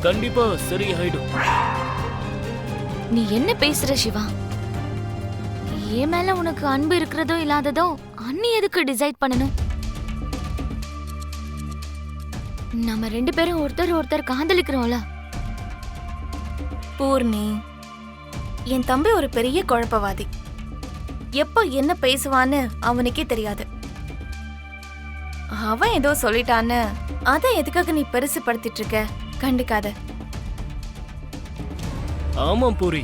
கண்டிப்பா சரியாயிடும். நீ என்ன பேசுற சிவா? என் மேல உனக்கு அன்பு இருக்கிறதோ இல்லாததோ அண்ணி எதுக்கு டிசைட் பண்ணணும்? நம்ம ரெண்டு பேரும் ஒருத்தர் காதலிக்கிறோம்ல. பூர்ணி, என் தம்பி ஒரு பெரிய குழப்பவாதி. எப்ப என்ன பேசுவான்னு அவனுக்கே தெரியாது. அவன் ஏதோ சொல்லிட்டான்னு அதை எதுக்காக நீ பெருசு படுத்திட்டு இருக்க? கண்டுக்காத. ஆமாம் பூரி,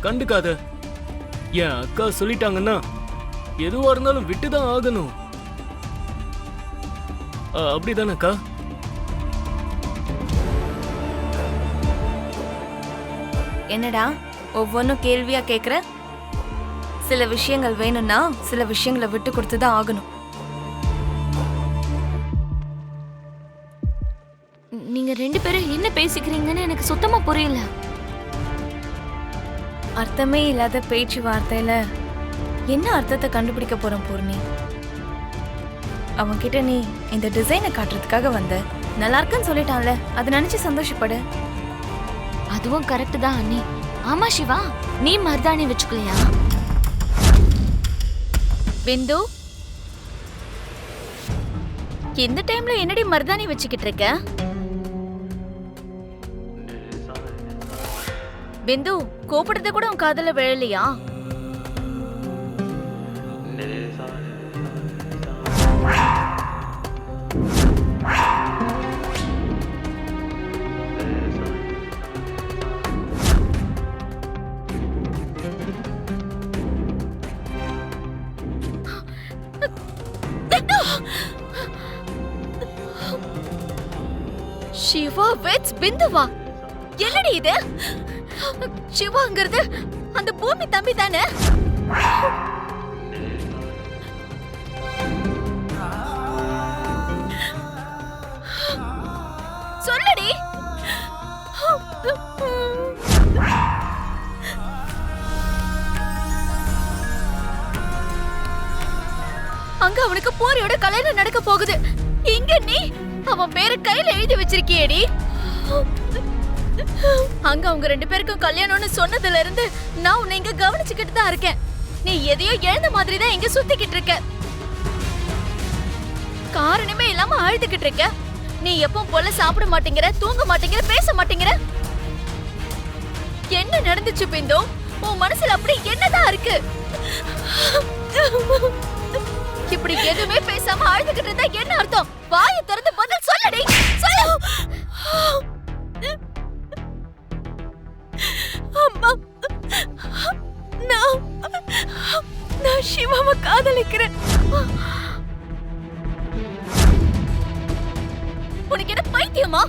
கண்டுக்காத. என் அக்கா சொல்லிட்டாங்கன்னா எதுவா இருந்தாலும் விட்டுதான் ஆகணும். அப்படிதானே அக்கா? என்னடா ஒவ்வொன்னும் கேள்வியா கேக்குற? சில விஷயங்கள் வேணும்னா சில விஷயங்களை விட்டு கொடுத்துதான் ஆகணும். நீங்க ரெண்டு பேரும் என்ன பேசிக்கிறீங்கன்னு எனக்கு சுத்தமா புரியல. அர்த்தமே இல்லாத பேச்சுவார்த்தையில என்ன அர்த்தத்தை கண்டுபிடிக்க போறோம் பூர்ணி? அவன்கிட்ட நீ இந்த டிசைனை காட்டுறதுக்காக வந்த. நல்லா இருக்குன்னு சொல்லிட்டான்ல, அதை நினைச்சு சந்தோஷப்படு. அதுவும் கரெக்ட் தான் அண்ணி. ஆமா சிவா, நீ மருதாணி வச்சுக்கலையா? பிந்து, இந்த டைம்ல என்னடி மருதாணி வச்சுக்கிட்டு இருக்க? பிந்து, கோபப்படுறது கூட உன் காதல விழலையா? சிவா வெட்ஸ் பிந்துவா? என்னடி இது? சிவாங்கிறது அந்த பூமி தம்பி தானே? சொல்லடி. அங்க அவனுக்கு போரியோட கல்யாணம் நடக்க போகுது. இங்க நீ அவன் பேரை கையில எழுதி வச்சிருக்கியேடி. அங்க அவங்க ரெண்டு பேருக்கும் கல்யாணம்னு சொன்னதுல இருந்து நான் உன்னை இங்க கவனிச்சுக்கிட்டு தான் இருக்கேன். நீ எதையோ எழுந்த மாதிரி தான் இங்க சுத்திக்கிட்டு இருக்க. காரணமே இல்லாம அழுதுகிட்டு இருக்க. நீ எப்பவும் போல சாப்பிட மாட்டேங்கிற, தூங்க மாட்டேங்கிற, பேச மாட்டேங்கிற. என்ன நடந்துச்சு பிந்து? உன் மனசுல அப்படி என்னதான் இருக்கு? இப்படி எதுவுமே பேசாம அழுதுகிட்டு இருந்தா என்ன அர்த்தம்? வாயை திறந்து பதில் சொல்லடி. சொல்லு. அம்மா, நான் சிவாவை காதலிக்கிறேன். உனக்கு என்ன பைத்தியமா?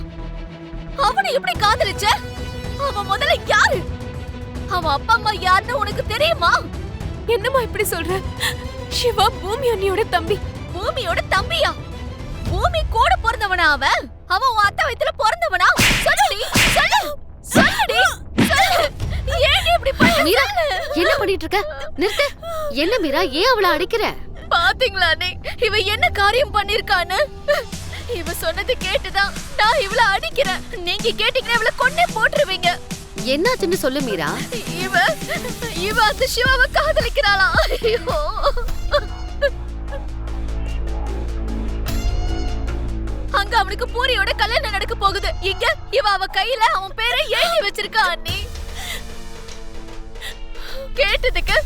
அவனை எப்படி காதலிச்ச? அவன் முதல்ல யாரு? அவன் அப்பா அம்மா யாருன்னு உனக்கு தெரியுமா? என்னம்மா இப்படி சொல்ற? சிவா பூமி அண்ணியோட தம்பி. பூமியோட தம்பியா? பூமி கூட பிறந்தவனா அவன்? அவன் உன் அத்தை வயித்துல பிறந்தவனா? சொல்லுடி, சொல்லு, சொல்லுடி, சொல்லு. ஏன் இப்படி பண்ண? மீரா, என்ன பண்ணிட்டு இருக்க? நிறுத்து. என்ன மீரா, ஏன் அவளை அடிக்கிற? பாத்தீங்களா நீ இவ என்ன காரியம் பண்ணிருக்கான்னு? இவ சொன்னது கேட்டுதான் நான் இவள அடிக்கிறேன். நீங்க கேட்டீங்கன்னா இவள கொன்னே போட்டுருவீங்க. என்னாச்சுன்னு சொல்லு மீரா. இவ அந்த சிவாவை காதலிக்கிறாளா? ஐயோ, அங்க அவனுக்கு பூரியோட கல்யாணம் நடக்க போகுது. இங்க இவ அவ கையில அவன் பேரை எழுதி வச்சிருக்கா. அண்ணி கேட்டதுக்கு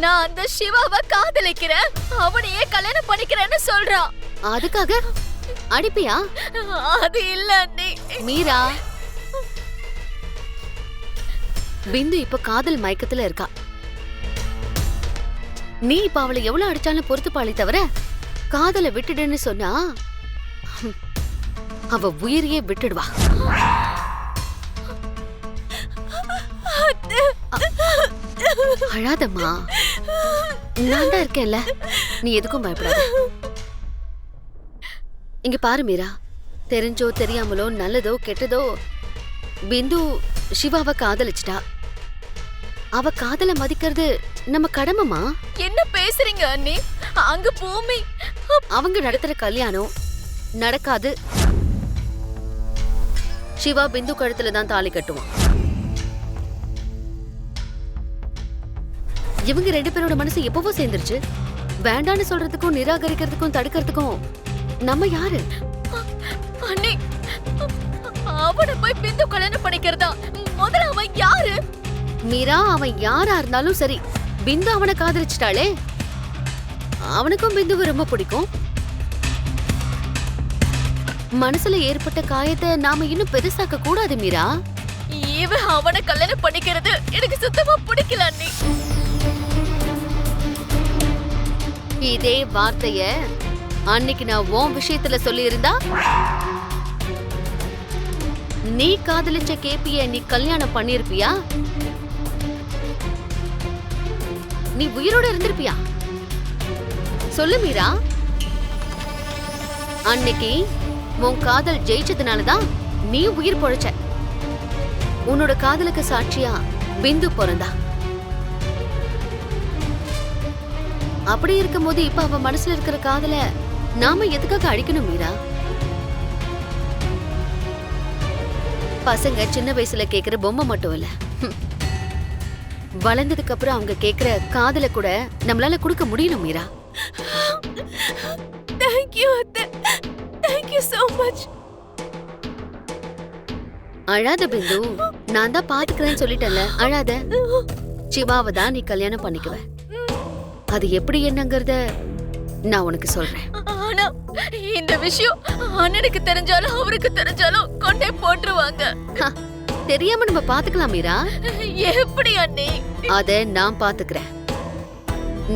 நான் அந்த சிவாவை காதலிக்கிறேன், அவனையே கல்யாணம் பண்ணிக்கிறேன்னு சொல்றான். அதுக்காக அடிப்பியா? அது இல்ல அண்ணி. மீரா, பிந்து இப்ப காதல் மயக்கத்துல இருக்கா. நீ இப்ப அவளை எவ்வளவு அடிச்சாலும் பொறுத்துப்பாளே தவிர காதலை விட்டுடுன்னு சொன்னா அவ உயிரையே விட்டுடுவா. அழாதம்மா, நான் தான் இருக்கேன்ல, நீ எதுக்கும் பயப்படாத. இங்க பாரு மீரா, தெரிஞ்சோ தெரியாமலோ நல்லதோ கெட்டதோ பிந்து சிவாவை காதலிச்சிட்டா. அவ காதல மதிக்கிறது நம்ம கடமைமா. என்ன பேசுறீங்க அண்ணி? அங்க பூமி அவங்க நடத்துற கல்யாணம் நடக்காது. சிவா பிந்து கழுத்துல தான் தாலி கட்டுவான். இவங்க 2 பேரோட மனசு எப்பவோ சேர்ந்துருச்சு. வேண்டான்னு சொல்றதுக்கும் நிராகரிக்கிறதுக்கும் தடுக்கிறதுக்கும் நம்ம யாரு? அண்ணி, அவனை போய் பிந்து கல்யாணம் பண்ணிக்கிறதா? முதல்ல அவன் யாரு? மீரா, அவன் யாரா இருந்தாலும் சரி, பிந்து அவனை காதலிச்சிட்டாளே. அவனுக்கும் பிந்துவை ரொம்ப பிடிக்கும். மனசுல ஏற்பட்ட காயத்தை நாம இன்னும் பெருசாக்க கூடாது மீரா. இவன் அவனை கல்யாணம் பண்ணிக்கிறது எனக்கு சுத்தமா பிடிக்கல அண்ணி. இதே வார்த்தைய அன்னைக்கு நான் உன் விஷயத்துல சொல்லி இருந்தா, நீ காதலிச்ச கேபிய நீ கல்யாணம் பண்ணிருப்பியா? நீ உயிரோட இருந்திருப்பியா? சொல்லு மீரா. அன்னைக்கு உன் காதல் ஜெயிச்சதுனாலதான் நீ உயிர் பொழைச்ச. உன்னோட காதலுக்கு சாட்சியா பிந்து பிறந்தா. அப்படி இருக்கும்போது இப்ப அவ மனசுல இருக்கிற காதல நாம எதுக்காக அழிக்கணும் மீரா? பசங்க சின்ன வயசுல கேக்குற பொம்மை மட்டும் இல்ல, வளர்ந்ததுக்கு அப்புறம் அவங்க கேக்குற காதல கூட நம்மளால கொடுக்க முடியணும் மீரா. Thank you அத்தை. Thank you so much. அழாத பிந்து, நான் தான் பாத்துக்கிறேன்னு சொல்லிட்டேன்ல, அழாத. சிவாவை தான் நீ கல்யாணம் பண்ணிக்குவ. அது எப்படி என்னங்கறத நான் உனக்கு சொல்றேன். ஆனா இந்த விஷயம் அண்ணனுக்கு தெரிஞ்சாலும் அவருக்கு தெரிஞ்சாலும் கொண்டே போட்டுருவாங்க. ஹ, தெரியாம நம்ம பாத்துக்கலாம் மீரா. எப்படி அண்ணி? அத நான் பாத்துக்கிறேன்.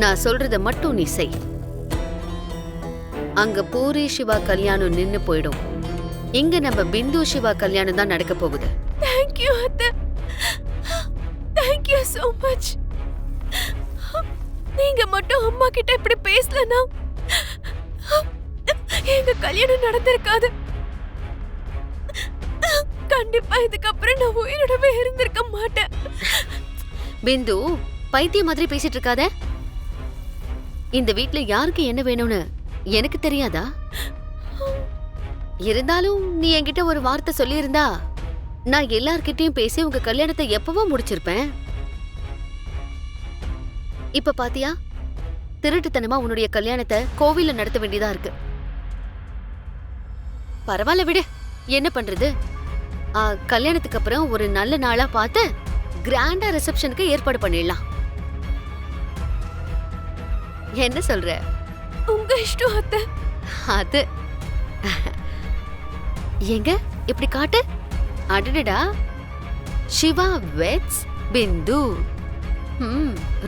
நான் சொல்றத மட்டும் நீ செய். அங்க பூரி சிவா கல்யாணம் நின்னு போயிடும். இங்க நம்ம பிந்து சிவா கல்யாணம் தான் நடக்க போகுது. Thank you அத்தை. Thank you so much. நீங்க மட்டும் அம்மா கிட்ட இப்படி பேசலனா எங்க கல்யாணம் நடந்திருக்காது. கண்டிப்பா இதுக்கப்புறம் நான் உயிரோடவே இருந்திருக்க மாட்டேன். பிந்து, பைத்தியம் மாதிரி பேசிட்டு இருக்காத. இந்த வீட்ல யாருக்கு என்ன வேணும்னு எனக்கு தெரியாதா? இருந்தாலும் நீ என்கிட்ட ஒரு வார்த்தை சொல்லியிருந்தா நான் எல்லார்கிட்டயும் பேசி உங்க கல்யாணத்தை எப்பவோ முடிச்சிருப்பேன். இப்ப பாத்தியா, திருட்டுத்தனமா உன்னுடைய கல்யாணத்தை கோவில்ல நடத்த வேண்டியதா இருக்கு. பரவாயில்ல விடு, என்ன பண்றது? கல்யாணத்துக்கு அப்புறம் ஒரு நல்ல நாளா பார்த்து கிராண்டா ரிசப்ஷனுக்கு ஏற்பாடு பண்ணிடலாம். என்ன சொல்ற? உங்க இஷ்டம் அத்தை. அது எங்க இப்படி காட்டு. அடடடா, சிவா வெட்ஸ் பிந்து.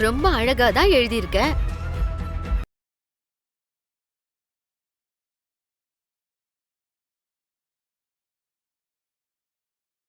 ரொம்ப அழகா தான் எழுதியிருக்க.